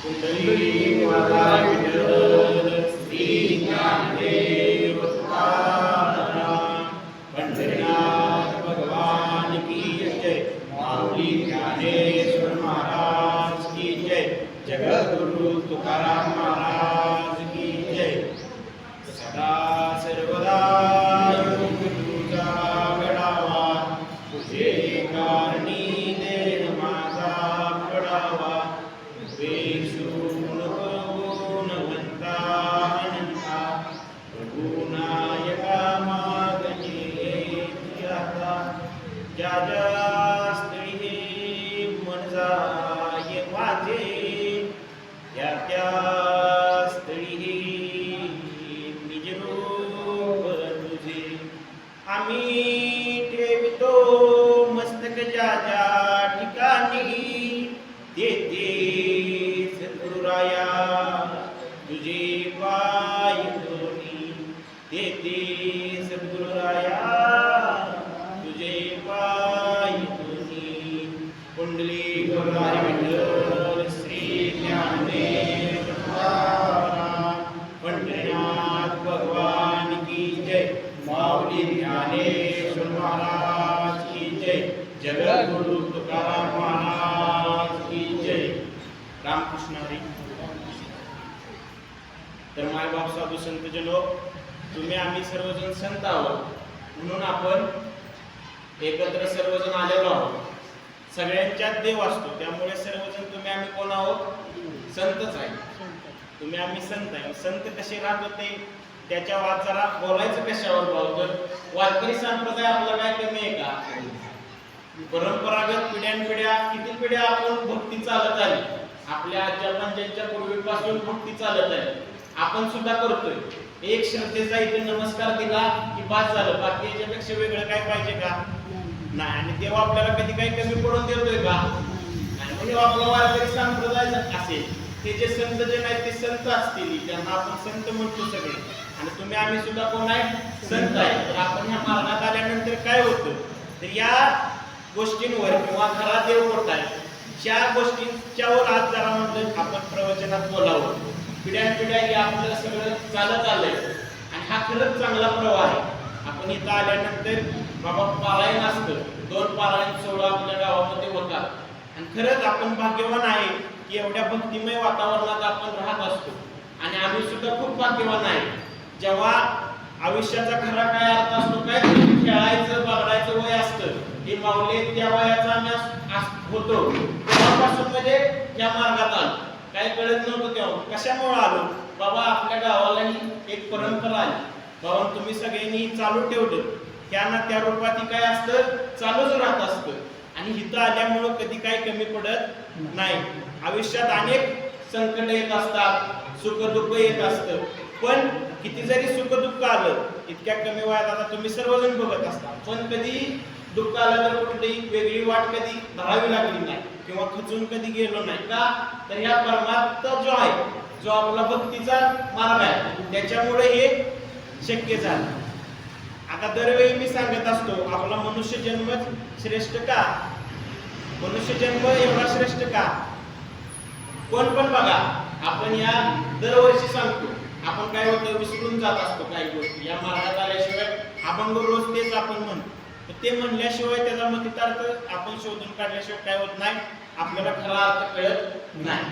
कुंडली वरदा विठ्ठल श्री ज्ञानदेव तुकाराम पंढरीनाथ भगवान की जय। माऊली ज्ञानेश्वर महाराज की जय। जगद्गुरु तुकाराम महाराज की जय। सदा सर्वदा योग तुझा घडावा, तुझे कारणी देह माझा पडावा। वेशून गुणवंता अनंता, रघुनायका मागणे आता। ज्या ज्या स्थळी मन जाय माझे, त्या त्या स्थळी निज रूप तुझे। आम्ही ठेवितो मस्तक ज्या ज्या ठिकाणी, तेथे सद्गुरुराया तुझे पाय धोनी। तेथे सद्गुरुराया तुझे पाय धोनी। कुंडली वरदा विठ्ठल श्री ज्ञानदेव तुकाराम पंढरीनाथ भगवान की जय। माऊली ज्ञानेश्वर महाराज की जय। जगद्गुरु तुकाराम महाराज की जय। रामकृष्ण हरी। तर मायबाप साधू संत जनो, तुम्ही आम्ही सर्वजण संत आहोत, म्हणून आपण एकत्र सर्वजण आलेलो आहोत। सगळ्यांच्यात देव असतो, त्यामुळे सर्वजण तुम्ही आम्ही कोण आहोत? संतच आहे। तुम्ही आम्ही संत आहे। संत कसे राहत होते त्याच्या वाद जरा बोलायचं कशावर भाऊ? तर वारकरी संप्रदाय आपला काय कमी आहे का? परंपरागत पिढ्यानपिढ्या किती पिढ्या आपण भक्ती चालत आली, आपल्या आज्या पंजांच्या पूर्वीपासून भक्ती चालत आहे, आपण सुद्धा करतोय। एक श्रद्धेचा इथे नमस्कार दिला की बास झालं, बाकी याच्यापेक्षा वेगळं काय पाहिजे का? नाही। आणि देव आपल्याला कधी काही कमी पडून देतोय का? नाही। म्हणजे आपला वारकरी संप्रदाय असेल, ते जे संत जे नाही ते संत असतील, त्यांना आपण संत म्हणतो सगळे। आणि तुम्ही आम्ही सुद्धा कोण आहे? संत आहे। तर आपण ह्या मार्गात आल्यानंतर काय होतं, तर या गोष्टींवर किंवा खरा देव कोणता आहे त्या गोष्टींच्यावर आज जरा म्हणलं आपण प्रवचनात बोलावं। पिढ्यानपिढ्या हे आपलं सगळं चालत आलंय आणि हा खरंच चांगला प्रवाह आहे। आपण इथं आल्यानंतर बाबा पारायण असतं, 2 पारायण सोहळा आपल्या गावामध्ये होतात आणि खरंच आपण भाग्यवान आहे की एवढ्या भक्तिमय वातावरणात आपण राहत असतो। आणि आम्ही सुद्धा खूप भाग्यवान आहे, जेव्हा आयुष्याचा खरा काय अर्थ असतो, काय खेळायचं बागडायचं वय असतं, हे माऊली त्या वयाचा आम्ही होतो, तेव्हापासून म्हणजे या मार्गात आलो। काय कळत नव्हतं तेव्हा, कशामुळे आलो? बाबा आपल्या गावालाही एक परंपरा आली, बाबा तुम्ही सगळ्यांनी चालू ठेवलं, त्यांना त्या रूपात काय असतं, चालूच राहत असतं। आणि इथं आल्यामुळं कधी काही कमी पडत नाही। आयुष्यात अनेक संकट येत असतात, सुख दुःख येत असतं, पण किती जरी सुख दुःख आलं, इतक्या कमी वयात आता तुम्ही सर्वजण बघत असता, पण कधी दुःख आलं तर कुठलीही वेगळी वाट कधी धरावी लागली नाही किंवा खचून कधी गेलो नाही का? तर ह्या परमात्मा जो आहे, जो आपला भक्तीचा मार्ग आहे, त्याच्यामुळे हे शक्य झालं। आता दरवेळी मी सांगत असतो, आपला मनुष्य जन्मच श्रेष्ठ का? मनुष्य जन्म एवढा श्रेष्ठ का? कोण पण बघा, आपण या दरवर्षी सांगतो, आपण काय होतं विसरून जात असतो काही गोष्टी। या मार्गात आल्याशिवाय अभंग रोज तेच आपण म्हणतो, ते म्हणल्याशिवाय त्याचा मतितार्थ आपण शोधून काढल्याशिवाय काय होत नाही, आपल्याला खरा अर्थ कळत नाही।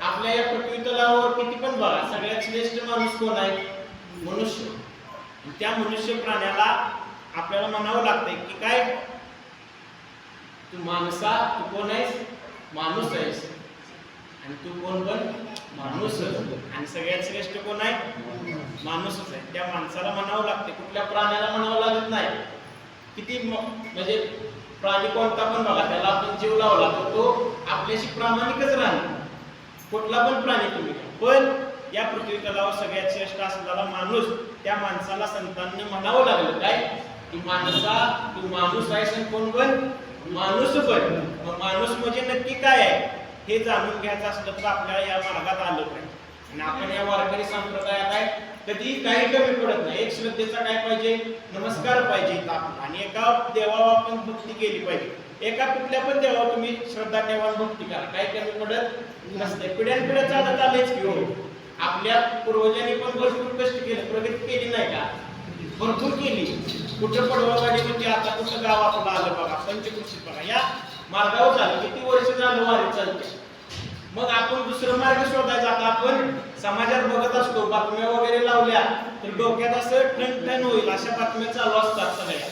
आपल्या या पृथ्वी तलावावर किती पण बघा, सगळ्यात श्रेष्ठ माणूस कोण आहे? मनुष्य। त्या मनुष्य प्राण्याला आपल्याला म्हणावं लागतंय की काय, तू माणसा, तू कोण आहेस? माणूस आहेस। आणि तू कोण पण? माणूस। आणि सगळ्यात श्रेष्ठ कोण आहे? माणूसच आहे। त्या माणसाला म्हणावं लागते, कुठल्या प्राण्याला म्हणावं लागत नाही। किती म्हणजे प्राणी कोणता पण बघा, त्याला आपण जीव लावला तर तो आपल्याशी प्रामाणिकच राहणार, कुठला पण प्राणी तुम्ही। पण या पृथ्वी तलावर सगळ्यात श्रेष्ठ असलेला माणूस, त्या माणसाला संतांनी म्हणावं लागलं काय, की माणसा तू माणूस आहेस आणि कोण पण? माणूस पण। माणूस म्हणजे नक्की काय आहे हे जाणून घ्यायचं असलं तर आपल्याला या मार्गात आलं पाहिजे। आणि आपण या वारकरी संप्रदायात आहे, कधी काही कमी पडत नाही। एक श्रद्धेचा काय पाहिजे? नमस्कार पाहिजे आणि एका देवावर आपण भक्ती केली पाहिजे। एका कुठल्या पण देवावर तुम्ही श्रद्धा ठेवा, भक्ती करा, काही कमी पडत नसते. पिढ्यानपिढ्या चालत आलेच की हो. आपल्या पूर्वजांनी पण भरपूर कष्ट केले, प्रगती केली नाही का? भरपूर केली. कुठं पडवळवाडी म्हणजे आता कुठं गाव आपलं आलं बघा, पंचकृषी बघा, या मार्गावर झालं. किती वर्ष झालं वारी चालते. मग आपण दुसरं मार्ग शोधायचा. आता आपण समाजात बघत असतो, बातम्या वगैरे लावल्या तर डोक्यात असं ठणठण होईल अशा बातम्या चालू असतात सगळ्या.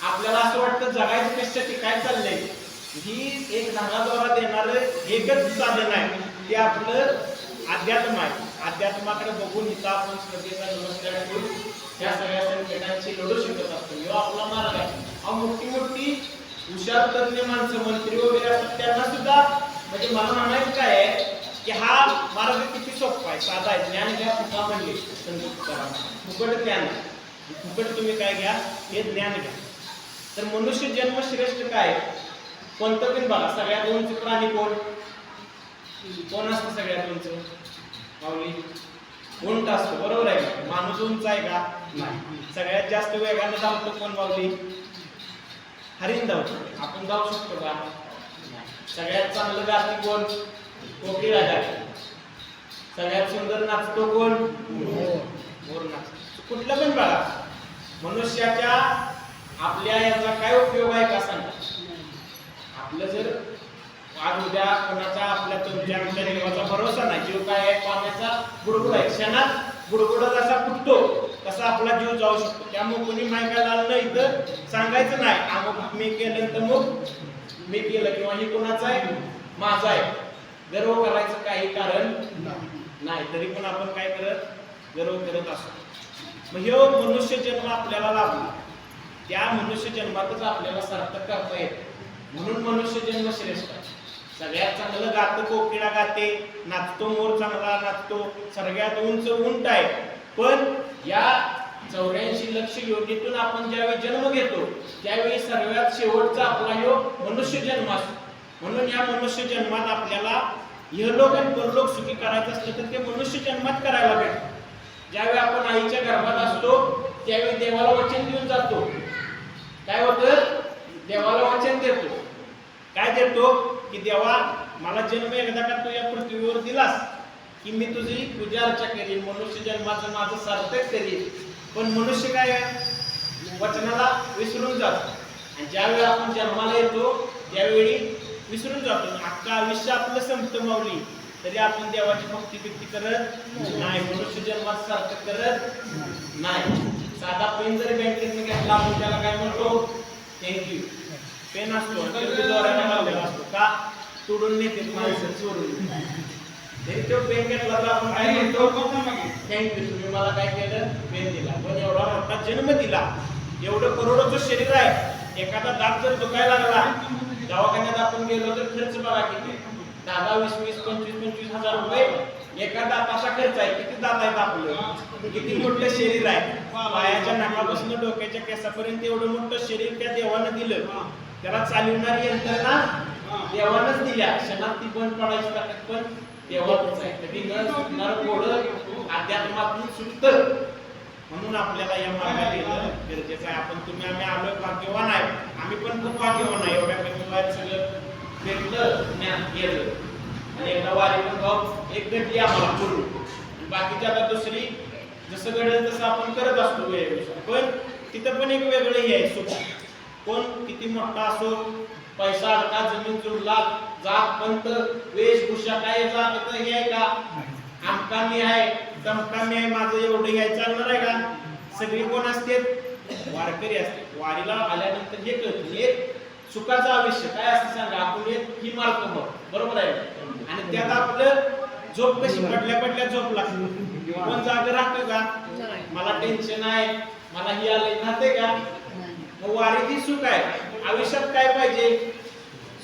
आपल्याला असं वाटतं जगायचं कशासाठी, काय चाललंय. ही एक धागाद्वारा देणारं एकच साधन आहे, ते आपलं अध्यात्म आहे. अध्यात्माकडे बघून इथं आपण श्रद्धेचा नमस्कार करून त्या सगळ्या संकटांशी लढू शकत असतो. हा आपला मार्ग आहे. मोठी मोठी हुशार तज्ञ माणसं, मंत्री वगैरे असतात, त्यांना सुद्धा म्हणजे मला म्हणायचं काय आहे की हा मार्ग किती सोपा आहे, साधा आहे. ज्ञान घ्या फुका म्हणले फुकट ज्ञान, फुकट तुम्ही काय घ्या, हे ज्ञान घ्या. तर मनुष्य जन्म श्रेष्ठ काय, कोणतं पण बघा. सगळ्यात उंच प्राणी कोण कोण असतं? सगळ्यात उंच माऊली उंट असतो, बरोबर आहे का? माणूस उंच आहे का? नाही. सगळ्यात जास्त वेगाने धावतो कोण माऊली? हरिण धावतो. आपण धावू शकतो का? सगळ्यात चांगलं गाती कोण? कोकिळ गाते. सगळ्यात सुंदर नाचतो कोण? मोर नाचतो. कुठलं पण बघा. मनुष्याच्या आपल्या याचा काय उपयोग आहे का सांगा? आपलं जर आज उद्या कोणाचा आपल्या तुमच्या देवाचा भरोसा नाही. जीव काय आहे? पाण्याचा बुडबुड आहे. क्षणात बुडबुडत असा फुटतो, तसा आपला जीव जाऊ शकतो. त्यामुळे कोणी मायकाला आलं नाही तर सांगायचं नाही अमुक मी केलं तर मग मी केलं, किंवा हे कोणाचं आहे? माझं आहे. गर्व करायचं काही कारण नाही. तरी पण आपण काय करत गर्व करत असतो. मग हे मनुष्य जन्म आपल्याला लाभला, त्या मनुष्य जन्मातच आपल्याला सार्थक करता येते. म्हणून मनुष्य जन्म श्रेष्ठ आहे. सगळ्यात चांगलं गातं कोकिळा गाते, नाचतो मोर चांगला नाचतो, सगळ्यात उंच उंट आहे. पण या 84 लक्ष योनीतून आपण ज्यावेळी जन्म घेतो त्यावेळी सर्वात शेवटचा आपला ह्यो मनुष्य जन्म असतो. म्हणून या मनुष्य जन्मात आपल्याला इहलोक आणि परलोक सुखी करायचं असलं तर ते मनुष्य जन्मात करायला भेटतं. ज्यावेळी आपण आईच्या गर्भात असतो त्यावेळी देवाला वचन देऊन जातो. काय होतं? देवाला वचन देतो. काय देतो? की देवा मला जन्म एकदा का तू या पृथ्वीवर दिलास की मी तुझी पूजा अर्चा करीन, मनुष्य जन्माचं माझं सार्थक करीन. पण मनुष्य काय आहे? वचनाला विसरून जातो. आणि ज्यावेळी आपण जन्माला येतो त्यावेळी विसरून जातो. अख्खं आयुष्य आपलं संपतं माऊली, तरी आपण देवाची भक्ती बिक्ती करत नाही, मनुष्य जन्मात सार्थक करत नाही. साधा पेन जरी बँकेत घेतला आपण त्याला काय म्हणतो? थँक्यू. पेन असतो दोऱ्याने लावलेला असतो का? तोडून नेते माणसं चोरून. तरी तो पेन घेतला तर आपण काय म्हणतो? थँक्यू, तुम्ही मला काय केलं? पेन दिला. पण एवढा मोठा जन्म दिला, एवढं करोडोचं शरीर आहे. एखादा दात जर दुखायला लागला दवाखान्यात आपण गेलो तर खर्च बघा किती, 10, 20, 25 हजार रुपये एका दाताचा खर्च आहे. किती दात आहेत आपलं? किती मोठं शरीर आहे. पायाच्या नाकापासून डोक्याच्या केसापर्यंत एवढं मोठं शरीर त्या देवानं दिलं. त्याला चालवणारी यंत्रणा देवानंच दिल्या. क्षणात ती बंद पडायची ताकद पण देवातच आहे. कधी न सुटणार घोडं अध्यात्मातून सुटतं. म्हणून आपल्याला या मार्गाला येणं गरजेचं आहे. आपण तुम्ही आम्ही आलोय भाग्यवान आहे. आम्ही पण खूप भाग्यवान आहे. एवढ्या कमी वयात सगळं भेटलं, ज्ञान गेलं. आणि एकदा वारी पण भाव एक घडली आम्हाला पूर्ण. बाकीची आता दुसरी जसं घडेल तसं आपण करत असतो वेळेनुसार. पण तिथं पण एक वेगळं हे आहे सुख. कोण किती मोठा असो, पैसा अडका, जमीन जुळला, जात पंत वेशभूषा काय जात हे आहे का? आमकामी आहे, तमकामी आहे, माझं एवढं हे चालणार आहे का? सगळी कोण असते? वारकरी असते. वारीला आल्यानंतर हे कळतं एक सुखाचं आयुष्य काय असतं सांगा. आपण एक ही मारतो मग, बरोबर आहे. आणि त्यात आपलं झोप कशी पडल्या पडल्या झोप लागते. कोण जाग राहतं का? मला टेन्शन आहे, मला ही आलंय राहते का? मग वारीची सुख आहे. आयुष्यात काय पाहिजे?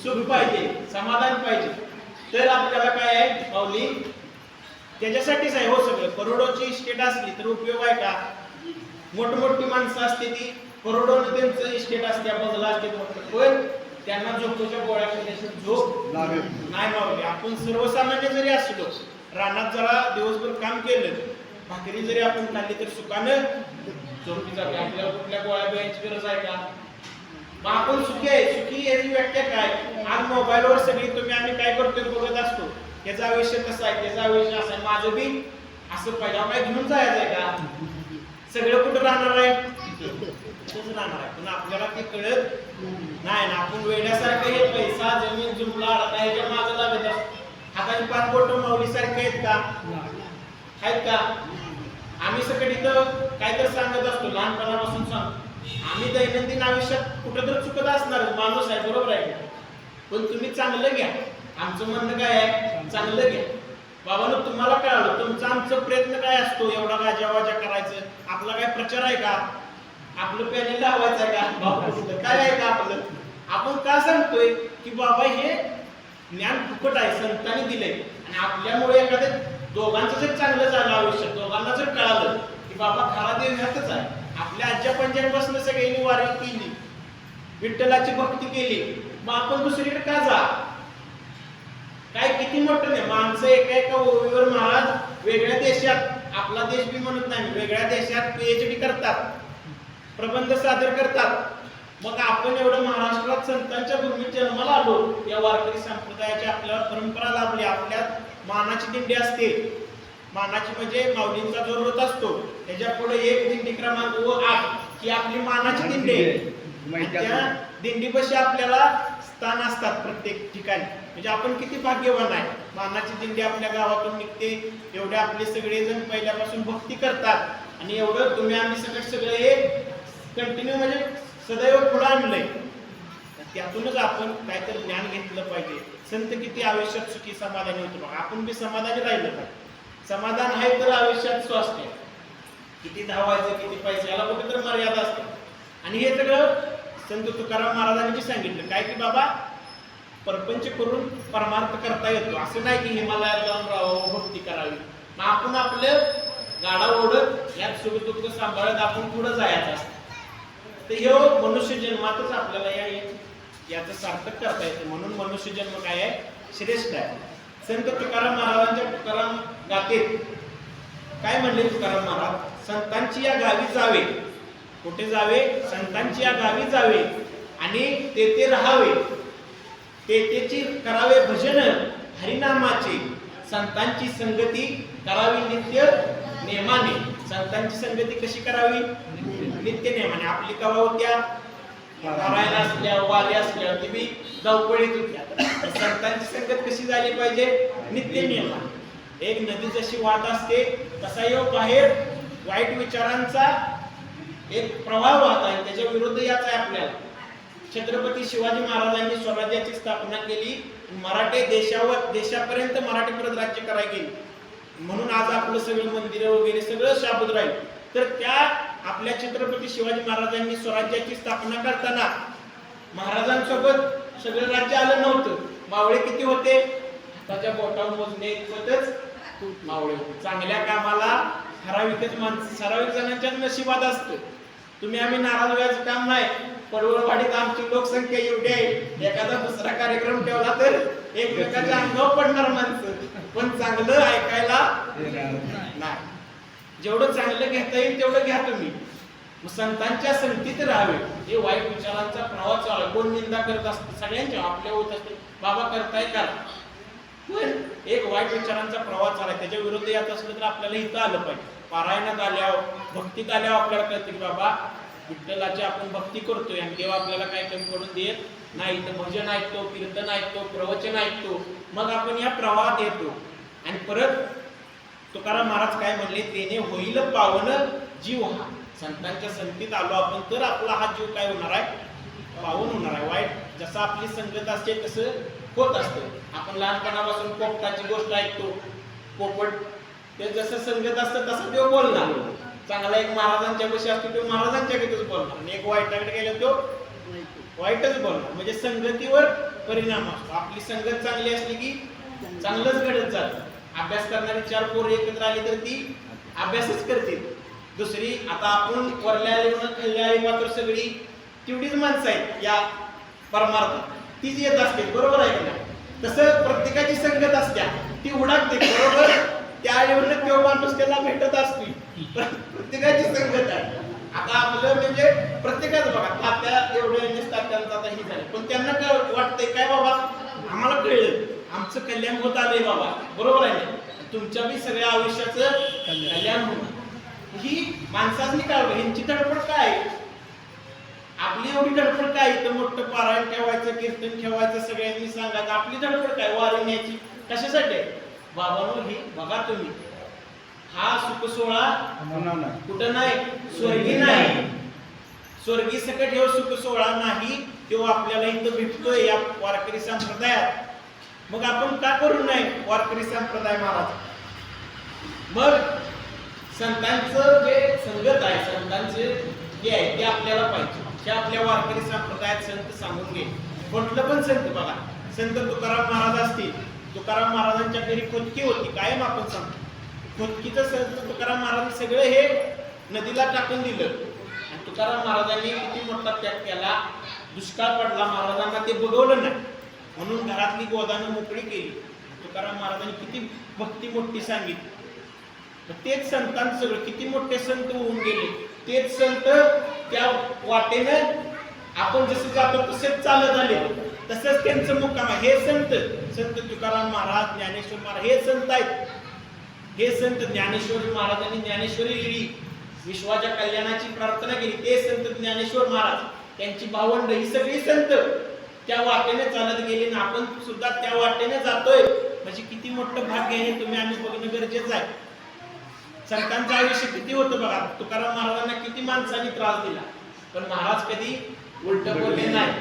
सुख पाहिजे, समाधान पाहिजे. तर आपल्याला काय आहे माऊली? त्याच्यासाठीच आहे हो सगळं. करोडोची इस्टेट असली तर उपयोग आहे का? मोठमोठी माणसं असते ती करोडोनं त्यांचं इस्टेट असते, बंगला असते, पण त्यांना झोपेच्या गोळ्या खाल्ल्याशिवाय झोप नाही मावली. आपण सर्वसामान्य जरी असलो, रानात जरा दिवसभर काम केलं, भाकरी जरी आपण खाल्ली तर सुखानं झोपी जाते. आपल्याला कुठल्या गोळ्या घ्यायची गरज आहे का? मग आपण सुखी आहे. सुखी याची व्याख्या काय? आज मोबाईलवर सगळी तुम्ही आम्ही काय करतोय बघत असतो. याचं आयुष्य कसं आहे, त्याचं आयुष्य असं आहे, माझं बी असं पाहिजे. काय घेऊन जायचंय का? सगळं कुठं राहणार आहे? तिथंच राहणार आहे. पण आपल्याला ते कळत नाही ना. आपण वेड्यासारखं हे पैसा जमीन जुमला अडका ह्याच्या मागं लागत असतो. हाताची 5 बोटं माऊलीसारखे आहेत का? आहेत का? आम्ही सगळं इथं काहीतरी सांगत असतो, लहानपणापासून सांगतो. आम्ही दैनंदिन आयुष्यात कुठेतरी चुकत असणार, माणूस आहे, बरोबर आहे. पण तुम्ही चांगलं घ्या. आमचं म्हणणं काय आहे? चांगलं घ्या. बाबांनो, तुम्हाला कळालं तुमचा आमचा प्रयत्न काय असतो? एवढा गाजावाजा करायचं. आपला काय प्रचार आहे का? आपलं पॅनेल लावायचं आहे का? काय आहे का आपलं? आपण का सांगतोय की बाबा हे ज्ञान फुकट आहे, संतांनी दिलंय. आणि आपल्यामुळे एखाद्या दोघांचं जर चांगलं झालं आयुष्यात, दोघांना जर कळालं की बाबा खरा देव ह्यातच आहे. आपल्या आज्या पंजाबपासून सगळ्यांनी वारी केली, विठ्ठलाची भक्ती केली, मग आपण दुसरीकडे का जा? काय किती मोठं नाही माणसं एका एका ओळीवर महाराज वेगळ्या देशात, आपला देश बी म्हणत नाही, वेगळ्या देशात PhD करतात, प्रबंध सादर करतात. मग आपण एवढं महाराष्ट्रात संतांच्या भूमीत जन्माला आलो. या वारकरी संप्रदायाची आपल्याला परंपरा लाभली. आपल्यात मानाची दिंडी असते. मानाची म्हणजे माऊलींचा जो रथ असतो त्याच्या पुढे एक दिंडी क्रमांक 8 ही आपली मानाची दिंडी आहे. त्या दिंडीपाशी आपल्याला स्थान असतात प्रत्येक ठिकाणी. म्हणजे आपण किती भाग्यवान आहे. मानाची दिंडी आपल्या गावातून निघते. एवढे आपले सगळेजण पहिल्यापासून भक्ती करतात. आणि एवढं तुम्ही आम्ही सगळे हे कंटिन्यू म्हणजे सदैव पुढे आणलंय. त्यातूनच आपण काहीतरी ज्ञान घेतलं पाहिजे. संत किती आयुष्यात सुखी समाधानी होतो. आपण बी समाधानी राहिलं पाहिजे. समाधान आहे तर आयुष्यात स्वास्थ्य. किती धावायचं, किती पैसे, याला कुठेतरी मर्यादा असते. आणि हे सगळं संत तुकाराम महाराजांनी सांगितलं काय की बाबा परपंच करून परमार्थ करता येतो. असं नाही की हिमालयात जाऊन राहावं, भक्ती करावी. मग आपण आपलं गाडा ओढत यात सुख दुःख सांभाळत आपण पुढे जायचं असतं. तर हे मनुष्य जन्मातच आपल्याला याचं सार्थक करता येतं. म्हणून मनुष्य जन्म काय आहे? श्रेष्ठ आहे. संत तुकाराम महाराजांच्या तुकाराम गाथेत काय म्हणले तुकाराम महाराज? संतांची या गावी जावे. कुठे जावे? संतांची या गावी जावे आणि तेथे राहावे. तेथेची करावे भजन हरिनामाचे. संतांची संगती करावी नित्य नेमाने. संतांची संगती कशी करावी? नित्य नेमाने. आपली कवा होत्या? नारायण असल्या, वारी असल्या, ती बी धावपळीत होत्या. संतांची संगत कशी झाली पाहिजे? नित्य नियमाने. एक नदी जशी वाहत असते तसा योग बाहेर वाईट विचारांचा एक प्रवाह वाहत आहे. त्याच्या विरुद्ध याच आहे आपल्याला. छत्रपती शिवाजी महाराजांनी स्वराज्याची स्थापना केली. मराठी देशापर्यंत मराठी परत राज्य करायला गेली. म्हणून आज आपलं सगळं मंदिरं वगैरे सगळं शाबूत राहील. तर त्या आपल्या छत्रपती शिवाजी महाराजांनी स्वराज्याची स्थापना करताना महाराजांसोबत सगळं राज्य आलं नव्हतं. मावळे किती होते? त्याच्या बोटावर मोजणे इतपतच मावळे होते. चांगल्या कामाला ठराविक जणांच्याच नशिबात असतं. तुम्ही आम्ही नाराज व्हायचं काम नाही. पडवळवाडीत आमची लोकसंख्या एवढी आहे, एखादा दुसरा कार्यक्रम ठेवला तर एकमेकाच्या अंगावर पडणार माणसं. पण चांगलं ऐकायला नाही. जेवढं चांगलं घेता येईल तेवढं घ्या तुम्ही. संतांच्या संगतीत राहावे. हे वाईट विचारांचा प्रवाह चालू. कोण निंदा करत असतं? सगळ्यांच्या आपल्या होत असते. बाबा करताय का? पण एक वाईट विचारांचा प्रवाह चालू. त्याच्या विरुद्ध यात असलं तर आपल्याला इथं आलं पाहिजे. पारायणात आल्यावर, भक्तीत आल्यावर आपल्याला कळतं की बाबा विठ्ठलाची आपण भक्ती करतोय आणि देव आपल्याला काय कमी पडून देत नाही. तर भजन ऐकतो, कीर्तन ऐकतो, प्रवचन ऐकतो, मग आपण या प्रवाहात येतो. आणि परत तुकाराम महाराज काय म्हणले? तेने होईल पावन जीव हा. संतांच्या संगतीत आलो आपण तर आपला हा जीव काय होणार आहे? पावन होणार आहे. वाईट जसं आपली संगत असते तसं होत असतं. आपण लहानपणापासून पोपटाची गोष्ट ऐकतो. पोपट ते जसं संगत असतं तसं तो बोलणार. चांगला एक महाराजांच्या कशी असतो तो महाराजांच्याकडेच बोलणार. आणि एक वाईटाकडे गेला तो वाईटच बोलणार. म्हणजे संगतीवर परिणाम असतो. आपली संगत चांगली असली की चांगलंच घडत जातं. अभ्यास करणारी 4 पोरं एकत्र आली तर ती अभ्यासच करतील. दुसरी आता आपण वरल्या मात्र सगळी तेवढीच माणसं आहेत या परमार्थात, तीच येत असते. बरोबर आहे का? तसं प्रत्येकाची संगत असत्या ती उडाकते. बरोबर त्या आईवरनं तो माणूस त्याला भेटत असते. प्रत्येकाची संगत आहे. आता आपलं म्हणजे प्रत्येकाच बघा तात्या एवढे तात्यांचा आता ही झाले, पण त्यांना काय वाटतंय काय बाबा आम्हाला कळलं आमचं कल्याण होत आलंय बाबा, बरोबर आहे ना, तुमच्या बी सगळ्या आयुष्याचं कल्याण होणार. ही माणसांनी काय ह्यांची धडपड काय आहे? आपली एवढी धडपड काय, इथं मोठं पारायण ठेवायचं, कीर्तन ठेवायचं, सगळ्यांनी सांगायचं, आपली धडपड काय वारी न्यायची कशासाठी? बाबांनो ही बघा तुम्ही, हा सुख सोहळा कुठं नाही, स्वर्गी नाही, स्वर्गी सकट हे सुख सोहळा नाही, तो आपल्याला इथं भेटतोय या वारकरी संप्रदायात. मग आपण का करू नये वारकरी संप्रदाय महाराज? मग संतांचं जे संगत आहे, संतांचे जे आहे ते आपल्याला पाहिजे. हे आपल्या वारकरी संप्रदायात संत सांगून घे. कुठलं पण संत बघा, संत तुकाराम महाराज असतील, तुकाराम महाराजांच्या घरी खोदकी होती, कायम आपण सांगतो खोदकीचं संत तुकाराम महाराज सगळं हे नदीला टाकून दिलं. आणि तुकाराम महाराजांनी किती मोठा त्याग केला, दुष्काळ पडला, महाराजांना ते बघवलं नाही, म्हणून घरातली गोदानं मोकळी केली. तुकाराम महाराजांनी किती भक्ती मोठी सांगितली. तेच संतांचं सगळं किती मोठे संत होऊन गेले, तेच संत त्या वाटेने आपण जसं जातो तसेच चालत आले, तसंच त्यांचं मुक्काम आहे. हे संत, संत तुकाराम महाराज, ज्ञानेश्वर महाराज हे संत आहेत. हे संत ज्ञानेश्वर महाराजांनी ज्ञानेश्वरी लिहिली, विश्वाच्या कल्याणाची प्रार्थना केली, ते संत ज्ञानेश्वर महाराज, त्यांची भावंड ही सगळी संत त्या वाटेने चालत गेली ना आपण सुद्धा त्या वाटेने जातोय, म्हणजे किती मोठं भाग्य आहे तुम्ही आम्ही बघणं गरजेचं आहे. संतांचं आयुष्य किती होतं बघा, तुकाराम महाराजांना किती माणसांनी त्रास दिला, पण महाराज कधी उलट बोलले नाही.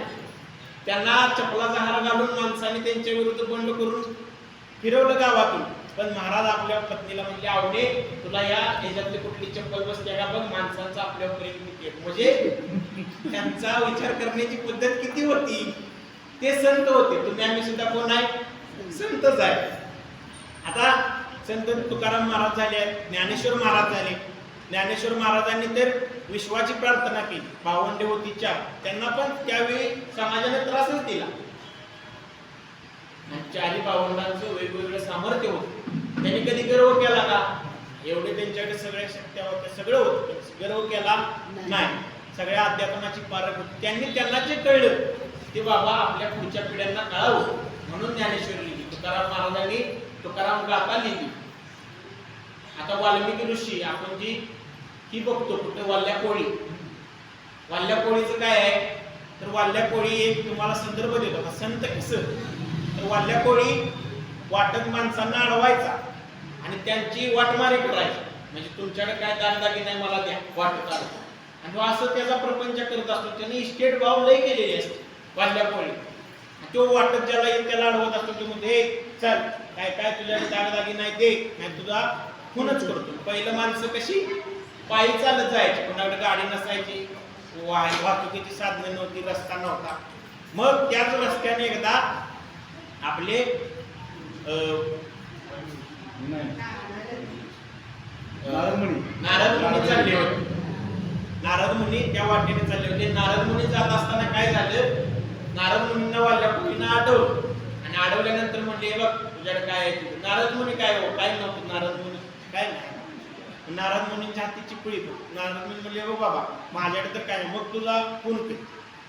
त्यांना चपलाचा हार घालून माणसांनी त्यांच्या विरुद्ध बंड करून फिरवलं गावातून, पण महाराज आपल्या पत्नीला म्हणजे आवडे तुला या ह्याच्यातली कुठली चप्पल बसते का बघ, माणसांचा आपल्यावर प्रेम. म्हणजे त्यांचा विचार करण्याची पद्धत किती होती. ते संत होते, तुम्ही आम्ही सुद्धा कोण आहे, संतच आहे. आता संत तुकाराम महाराज झाले, ज्ञानेश्वर महाराज झाले. ज्ञानेश्वर महाराजांनी तर विश्वाची प्रार्थना केली, भावंडे होती चार, त्यांना पण त्यावेळी समाजाने त्रासच दिला. चारी भावंडांचं वेगवेगळं सामर्थ्य होतं, त्यांनी कधी गर्व केला का? एवढे त्यांच्याकडे सगळ्या शक्त्या होत्या, सगळं होतं, गर्व केला नाही. सगळ्या अध्यात्माची पारख होती. त्यांना जे कळलं ते बाबा आपल्या पुढच्या पिढ्यांना कळावं, म्हणून ज्ञानेश्वरी लिहिली. तुकाराम महाराजांनी तुकाराम गाथा लिहिली. आता वाल्मिकी ऋषी आपण जी ही बघतो कुठे, वाल्या कोळी. वाल्या कोळीचं काय आहे तर, वाल्या कोळी एक तुम्हाला संदर्भ देतो. संत कसं तर, वाल्या कोळी वाटत माणसांना अडवायचा आणि त्यांची वाटमारी करायची, म्हणजे तुमच्याकडे काय दागदागी नाही मला द्या वाटत आलं, आणि असं त्याचा प्रपंच करत असतो. त्यांनी इस्टेट भाव लय केलेली असते वाल्या कोळी. तो वाटत ज्याला येईल त्याला अडवत असतो, तो म्हणजे चल काय काय तुझ्या दागदागी नाही दे, नाही तुझा खूनच करतो. पहिलं माणसं कशी पायी चालत जायची, कोणाकडे गाडी नसायची, वाहतुकीची साधनं नव्हती, रस्ता नव्हता. मग त्याच रस्त्याने एकदा आपले नारद मुनी चालले होते. नारद मुनी त्या वाटेने चालले होते. नारद मुनी जात असताना काय झालं, नारद मुनींना वाल्या कोळीनं अडवलं, आणि अडवल्यानंतर म्हणले बघ तुझ्याकडे काय आहे. नारद मुनी काय हो काय नव्हतं, नारद मुनी काय नाही. नारद मुनींच्या हाती चिपळी. नारद मुनी म्हणले हो बाबा माझ्याकडे तर काय, मग तुला खून कर,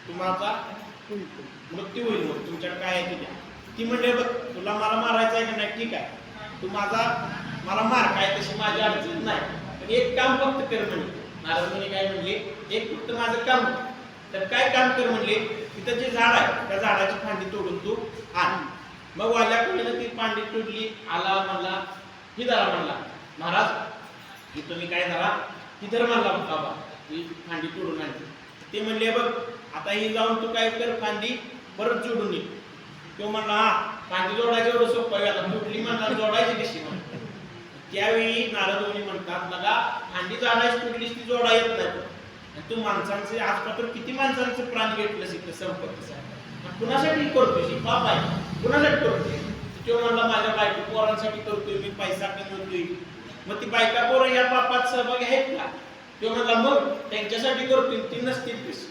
तू माझा मृत्यू होईल, मग तुमच्याकडे काय आहे तुझ्या. ती म्हणले बघ तुला मला मारायचं आहे का नाही, ठीक आहे तू मला मार, काय तशी माझी अडचण नाही, पण एक काम फक्त कर म्हणले. नारद मुनी काय म्हणले, एक फक्त माझं काम. तर काय काम कर म्हणले, तिथं जे झाड आहे त्या झाडाची फांदी तोडून तू आण. मग वाल्या कोळीनं ती फांदी तोडली, आला म्हणला ही धरा म्हणला, महाराज ही तुम्ही काय धरा, ही धर म्हणला बाबा, ही फांदी तोडून आणली. ते म्हणले बघ आता ही जाऊन तू काय कर, फांदी परत जोडून ये. तो म्हणला हा फांदी जोडायची एवढं सोपं आहे, आता तुटली म्हणला जोडायची कशी म्हणा. त्यावेळी नारद मुनी म्हणतात बघा फांदी जोडायची तुटलीस ती जोडा येत नाही, तू माणसांचे आजपासून किती माणसांचे प्राण घेतलं इथं संपत्तीसाठी, कुणासाठी करतोय, पाप आहे कुणासाठी करतोय. तो म्हणला माझ्या बायको पोरांसाठी करतोय मी, पैसा कमवतोय. मग ती बायका पोरं या पापात सहभागी आहेत का? तो म्हणला मग त्यांच्यासाठी करतोय, ती नसतील कशी.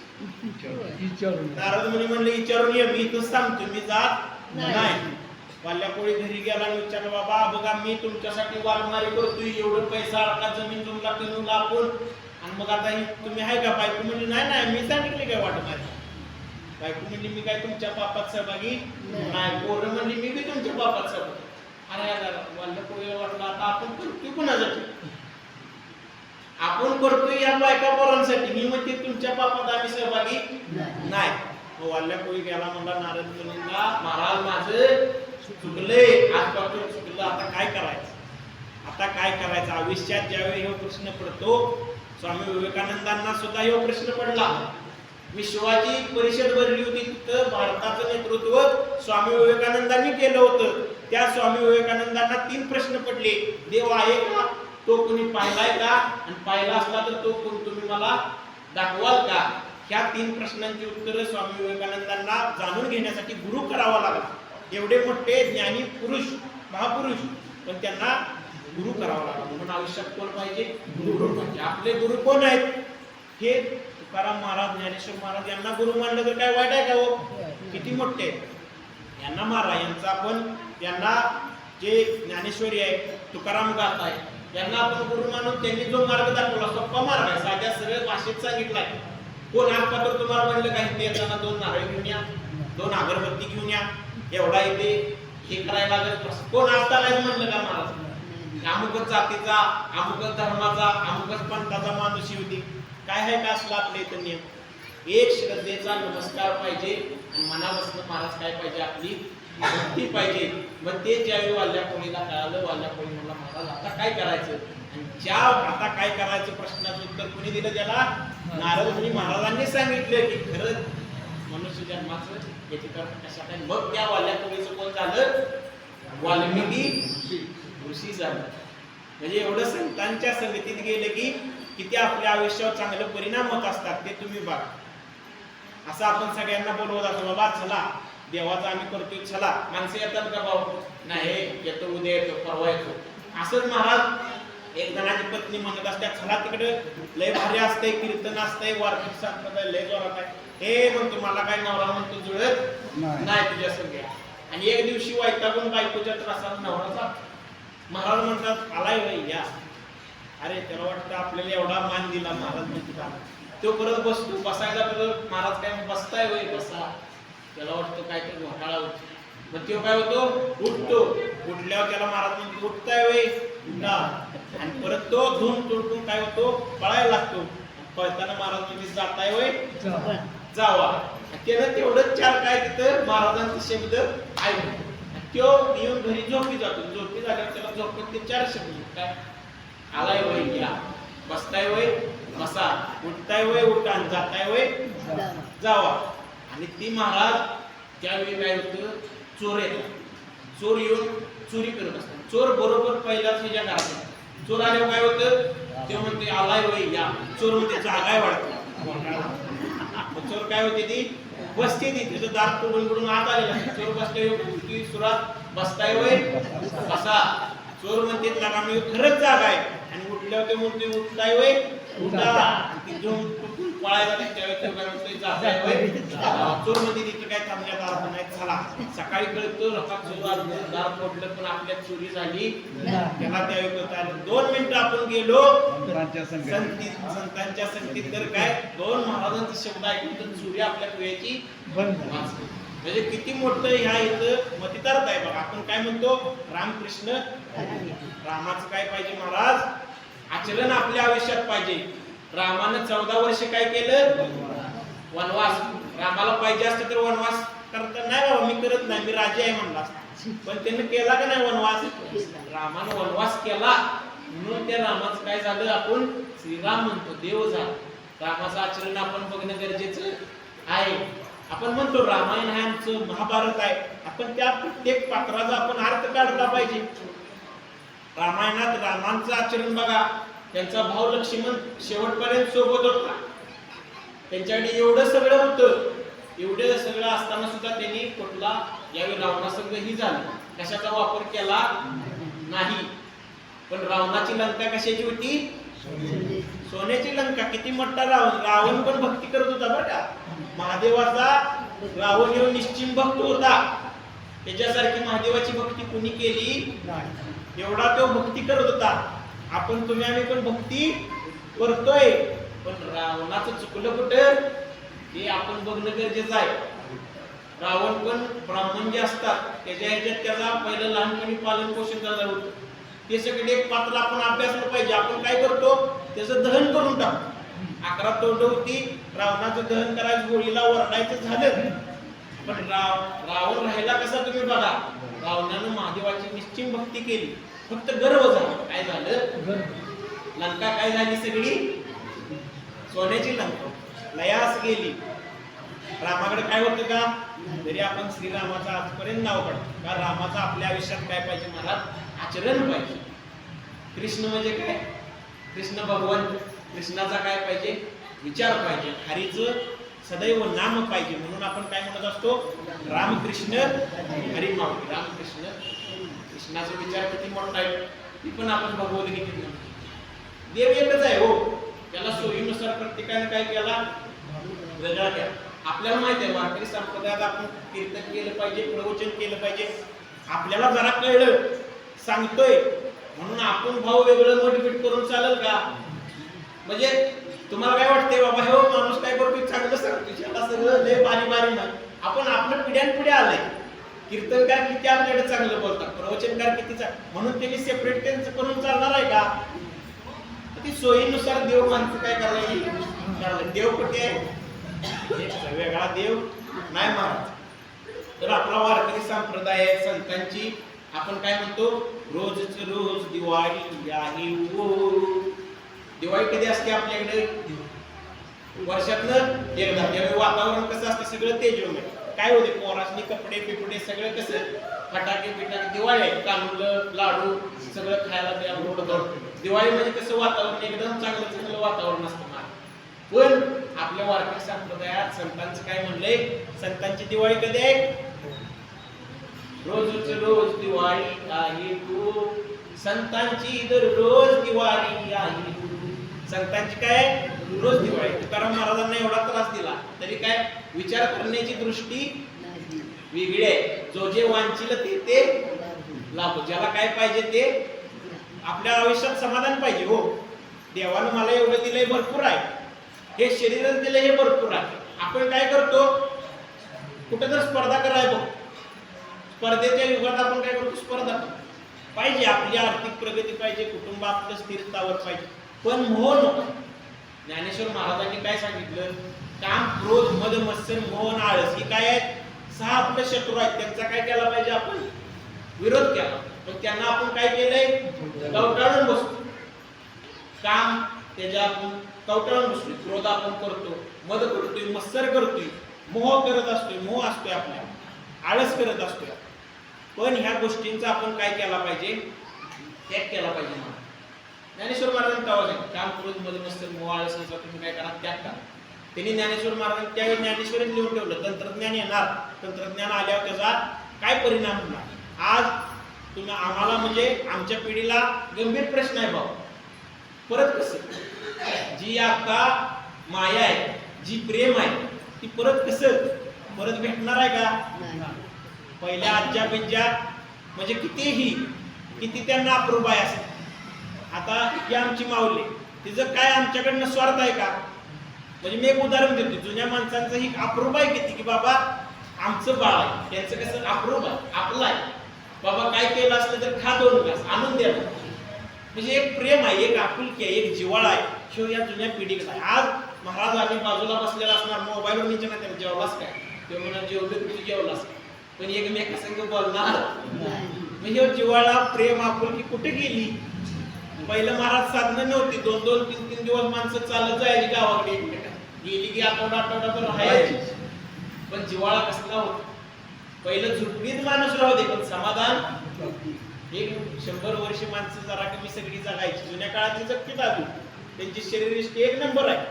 नारद मुनी म्हणले विचारून ये, मी इथं सांगतो, मी जात नाही. वाल्या कोळी घरी गेला आणि विचारलं बाबा बघा मी तुमच्यासाठी वालमारी करतोय, एवढं पैसा अडका जमीन जमला करून आपण, आणि मग आता ही तुम्ही आहे का? बायको म्हणली नाही नाही मी सांगितले काय वाटत नाही. बायको म्हणली मी काय तुमच्या पापात सहभागी नाही. पोरं म्हणली मी बी तुमच्या पापात सहभागी. अरे वाल्य पोरीला वाटलं आता आपण करतोय कुणासाठी? आपण करतोय या बायका पोरांसाठी. मी म्हणते तुमच्या पापात आम्ही सहभागी नाही. वाल्ल्या पोळी गेला म्हणला नारद मुनींना, महाराज माझं चुकलंय, आजपासून चुकलं, आता काय करायचं? आता काय करायचं? आयुष्यात ज्यावेळी हा प्रश्न पडतो, स्वामी विवेकानंदांना सुद्धा हा प्रश्न पडला. विश्वाची परिषद भरली होती, तिथं भारताचं नेतृत्व स्वामी विवेकानंदांनी केलं होतं. त्या स्वामी विवेकानंदांना 3 प्रश्न पडले. देव आहे का? तो कोणी पाहिलाय का? आणि पाहिला असला तर तो कोण तुम्ही मला दाखवाल का? ह्या 3 प्रश्नांची उत्तरं स्वामी विवेकानंदांना जाणून घेण्यासाठी गुरु करावा लागला. एवढे मोठे ज्ञानी पुरुष, महापुरुष, पण त्यांना गुरु करावा लागला. म्हणून आयुष्यात कोण पाहिजे? गुरु पाहिजे. आपले गुरु कोण आहेत? हे तुकाराम महाराज, ज्ञानेश्वर महाराज यांना गुरु मानलं तर काय वाईट आहे का हो? किती मोठे यांना मारा. यांचा आपण यांना जे ज्ञानेश्वरी आहे, तुकाराम गाथा आहे, यांना आपण गुरु मानून त्यांनी जो मार्ग दाखवला, सोपा मार्ग आहे, साध्या सरळ भाषेत सांगितलाय. कोण आज पात्र तुम्हाला म्हणलं काय? ते येताना 2 नारळ घेऊन या, 2 अगरबत्ती घेऊन या, एवढा येते हे करायला लागत. कोण आता नाही म्हणलं का महाराज? अमुकच जातीचा, अमुकच धर्माचा, अमुकच पंथाचा माणूस होती. काय आहे का असला आपल्या इथं नियम? एक श्रद्धेचा नमस्कार पाहिजे आणि मनापासून महाराज काय पाहिजे? आपली भक्ती पाहिजे. मग ते ज्यावेळी वाल्या कोळीला कळालं, वाल्या कोळी म्हणला महाराज आता काय करायचं? आणि ज्या आता काय करायचं प्रश्नाचं उत्तर कोणी दिलं त्याला? नारद मुनी महाराजांनी सांगितलं की खरंच मनुष्य जन्माचं याची कशा काय. मग त्या वाल्या कोळीचं कोण झालं? वाल्मिकी ऋषी झालं. म्हणजे एवढं संतांच्या संगतीत गेलं की किती आपल्या आयुष्यावर चांगले परिणाम होत असतात ते तुम्ही बघा. असं आपण सगळ्यांना बोलवत असतो, बाबा चला देवाचं आम्ही करतोय, चला. माणसं येतात का भाऊ? नाही, येतो, उद्या येतो, परवा येतो. असंच महाराज एक जणाची पत्नी म्हणत असते, चला तिकडे लय भारी असते, कीर्तन असते, वार्षिक संप्रदाय लय जोरात आहे. हे म्हणतो मला काय नवरा म्हणतो जुळत नाही तुझ्या सगळ्या. आणि एक दिवशी वैतागून बायकोच्या त्रासानं नवरा महाराज म्हणतात आलाय भाई या. अरे त्याला वाटतं आपल्याला एवढा मान दिला महाराज म्हणतात. तो परत बसतो, बसायला तर महाराज काय बसताय वय बसा. त्याला वाटतं काय तर घोटाळा होतो. मग तो काय होतो? उठतो. उठल्यावर त्याला महाराज म्हणतो उठताय वय उठा. आणि परत तो धूम तुडकून काय होतो? पळायला लागतो. पळताना महाराज म्हणजे जाताय वय जावा. त्यानं तेवढंच 4 काय तिथं महाराजांचे शब्द ऐकतो. तो येऊन घरी झोपी जातो. झोपी झाल्यावर त्याला झोपत ते 4 शब्द काय? आलाय वय या, बसताय वय बसा, उठताय वय उठा, जाताय वय जावा. आणि ती महाराज त्यावेळी काय होतं? चोर येतात. चोर येऊन चोरी करत असतात. चोर बरोबर पहिलाच ह्याच्या घरात. चोर आल्यावर काय होतं? ते म्हणते आलाय वय या. चोर म्हणते जागाय वाढतो. चोर काय होते? ती बसते, ती तिथं दार तोडून आत आलेला. चोर बसते की सुरात बसताय वय बसा. चोर म्हणते लागा मी खरंच जागा आहे. आणि उठल्यावर ते म्हणते उठताय वय उठा. ती घेऊन पळायला त्यावेळी जाताय वय. चोर म्हणते तिथं काय थांबण्यात अर्थ नाही, चला. सकाळी कळतं रकात चोर दार तोडलं पण आपल्या चोरी झाली. त्याला त्यावेळी कळतं आलं. 2 मिनिटं आपण गेलो संतांच्या संगतीत तर काय 2 महाराजांचे शब्द ऐकून तर चोरी आपल्या वेळेची बंद. म्हणजे किती मोठं ह्या इथं मतितार्थ आहे बघा. आपण काय म्हणतो? रामकृष्ण. रामाचं काय पाहिजे महाराज? आचरण आपल्या आयुष्यात पाहिजे. रामानं 14 वर्ष काय केलं? वनवास. रामाला पाहिजे असतं तर वनवास करता नाही बाबा मी करत नाही, मी राजा आहे म्हणला. पण त्यानं केला का नाही वनवास? रामानं वनवास केला म्हणून त्या रामाचं काय झालं? आपण श्रीराम म्हणतो, देव झाला. रामाचं आचरण आपण बघणं गरजेचं आहे. आपण म्हणतो रामायण आहे आमचं, महाभारत आहे. आपण त्या प्रत्येक पात्राचा आपण अर्थ काढला पाहिजे. रामायणात रामांचं आचरण बघा. त्यांचा भाऊ लक्ष्मण शेवटपर्यंत सोबत होता. त्यांच्याकडे एवढं सगळं होतं. एवढं सगळं असताना सुद्धा त्यांनी कुठला यावेळी रावणासंग ही झालं, कशाचा वापर केला नाही. पण रावणाची लंका कशाची होती? सोन्याची लंका. किती मोठा रावण पण भक्ती करत होता बरं का. महादेवाचा रावण येऊन निश्चिम भक्त होता. त्याच्यासारखी महादेवाची भक्ती कुणी केली? एवढा तो भक्ती करत होता. आपण तुम्ही आम्ही पण भक्ती करतोय. पण रावणाचं चुकलं कुठं हे आपण बघणं गरजेचं आहे. रावण पण ब्राह्मण जे असतात त्याच्या ह्याच्यात त्याचा पहिलं लहानपणी पालन पोषण झालं होतं. ते सगळे एक पात्र आपण अभ्यासलं पाहिजे. आपण काय करतो त्याचं दहन करून टाकतो. 11 तोंड होती, रावणाचं दहन करायचं, गोळीला ओरडायचं झालं. पण रावण राहिला कसा तुम्ही बघा. रावणानं महादेवाची निश्चिम भक्ती केली, फक्त गर्व झाला. काय झालं? लंका काय झाली? सगळी सोन्याची लंका लयास गेली. रामाकडे काय होतं का? तरी आपण श्रीरामाचं आजपर्यंत नाव काढतो का? रामाचं आपल्या आयुष्यात काय पाहिजे? मला आचरण पाहिजे. कृष्ण म्हणजे काय? कृष्ण भगवान. कृष्णाचा काय पाहिजे? विचार पाहिजे. हरीचं सदैव नाम पाहिजे. म्हणून आपण काय म्हणत असतो? रामकृष्ण हरी माऊली. रामकृष्ण. कृष्णाचा विचार किती मोठा आहे, ती पण आपण भगवद्गीतेत म्हणतो. देव एकच आहे हो. त्याला सोयीनुसार प्रत्येकाने काय केला? वेगळा केला. आपल्याला माहिती आहे वारकरी संप्रदायात आपण कीर्तन केलं पाहिजे, प्रवचन केलं पाहिजे. आपल्याला जरा कळलं सांगतोय म्हणून आपण भाव वेगळं मटबीट करून चालेल का? म्हणजे तुम्हाला काय वाटतंय बाबा हो माणूस काय करतो चांगलं सांगतो, त्याला सगळं लय बारी बारी नाही. आपण आपलं पिढ्यानपिढे आलंय. कीर्तनकार किती आपल्याकडे चांगलं बोलतात, प्रवचनकार किती चांगलं, म्हणून त्यांनी सेपरेट त्यांचं करून चालणार आहे का? ती सोयीनुसार देव माणसं काय करायला. देव कुठे आहे? वेगळा देव नाही महाराज. तर आपला वारकरी संप्रदाय संतांची आपण काय म्हणतो? रोजच रोज दिवाळी आहे ओ. दिवाळी कधी असते आपल्याकडे? वर्षातनं एकदा. त्यावेळी वातावरण कसं असतं? सगळं तेजोमय. काय होते? पोरासनी कपडे पिपडे सगळं कसं? फटाके पिटाके. दिवाळी आहे, कानुलं लाडू सगळं खायला द्या. दिवाळी म्हणजे कसं वातावरण एकदम चांगलं चांगलं वातावरण असतं. पण आपल्या वारकरी संप्रदायात संतांचं काय म्हणलंय? संतांची दिवाळी कधी आहे? रोजच रोज दिवाळी आहे तू. संतांची दररोज दिवाळी आहे. संतांची काय? रोज दिवाळी. तुकाराम महाराजांना एवढा त्रास दिला तरी काय? विचार करण्याची दृष्टी वेगळी आहे. जो जे वांछिल ते लाभ. ज्याला काय पाहिजे ते आपल्या आयुष्यात समाधान पाहिजे हो. देवानं मला एवढं दिलंय भरपूर आहे, हे शरीरच दिलं हे भरपूर आहे. आपण काय करतो? कुठे तर स्पर्धा कराय बघ. स्पर्धेच्या युगात आपण काय करतो? स्पर्धा पाहिजे. आपली आर्थिक प्रगती पाहिजे, कुटुंब आपलं स्थिरतावर पाहिजे, पण मोह नको. ज्ञानेश्वर महाराजांनी काय सांगितलं? काम, क्रोध, मद, मत्सर, मोह, आळस ही काय आहेत? 6 आपले शत्रू आहेत. त्यांचा काय केला पाहिजे? आपण विरोध केला. पण त्यांना आपण काय केलंय? कवटाळून बसतो. काम त्याच्या आपण कवटाळून बसतोय. क्रोध आपण करतो, मद करतोय, मत्सर करतोय, मोह करत असतोय. मोह असतोय आपल्या, आळस करत असतोय. पण ह्या गोष्टींचा आपण काय केला पाहिजे? त्याग केला पाहिजे. ज्ञानेश्वर महाराजांनी तेव्हा काम, क्रोध, मद, मत्सर, मोह, आळस याचा तुम्ही काय करा? त्याग करा. त्यांनी ज्ञानेश्वर महाराजांनी त्यावेळी ज्ञानेश्वरीने लिहून ठेवलं. तंत्रज्ञान येणार, तंत्रज्ञान आल्यावर त्याचा काय परिणाम होणार? आज तुम्ही आम्हाला म्हणजे आमच्या पिढीला गंभीर प्रश्न आहे भाऊ. परत कसं? जी आता माया आहे, जी प्रेम आहे, ती परत कसं? परत भेटणार आहे का? पहिल्या आज्या बिज्या म्हणजे किती त्यांना अप्रूप आहे असं. आता ही आमची माऊली, तिचं काय आमच्याकडनं स्वार्थ आहे का? म्हणजे मी एक उदाहरण देतो. जुन्या माणसांचं ही अप्रूप आहे किती की बाबा आमचं बाळ आहे, त्यांचं कसं अप्रूप आहे, आपलं आहे. बाबा काय केलं असलं तर खा 2 ग्लास आणून द्या. म्हणजे एक प्रेम आहे, एक आपुलकी आहे, एक जिव्हाळा आहे. शिव या जुन्या पिढीकडे आहे. आज महाराज आम्ही बाजूला बसलेला असणार, मोबाईलवर विचारणार त्याला जेवलास काय? ते म्हणा जेवलं, तुझी जेवलास. पण एकमेकांसंग बोलणार. म्हणजे जिव्हाळा, प्रेम, आपुलकी कुठे गेली? पहिलं महाराज साधनं नव्हती. 2-2, 3-3 दिवस माणसं चालत जायची गावाकडे एकमेकांना. गेली की आठवडाभर राहायची. पण जिव्हाळा कसला होता? पहिलं झुपडीत माणूस राहू दे पण समाधान. एक 100 वर्ष माणसं जरा कमी सगळी जगायची. जुन्या काळाची जगती दादू, त्यांची शरीरयष्टी 1 नंबर आहे.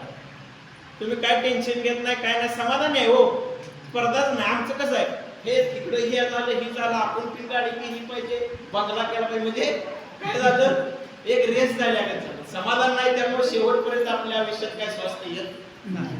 तुम्ही काय टेन्शन घेत नाही, काय नाही, समाधान आहे हो. स्पर्धाच नाही. आमचं कसं आहे? हे तिकडे हे झालं, ही झालं, आपण ती गाडी केली पाहिजे, बंगला केला पाहिजे. म्हणजे काय झालं? एक रेस झाल्या का झालं. समाधान नाही, त्यामुळे शेवटपर्यंत आपल्या आयुष्यात काय स्वास्थ्य येत नाही.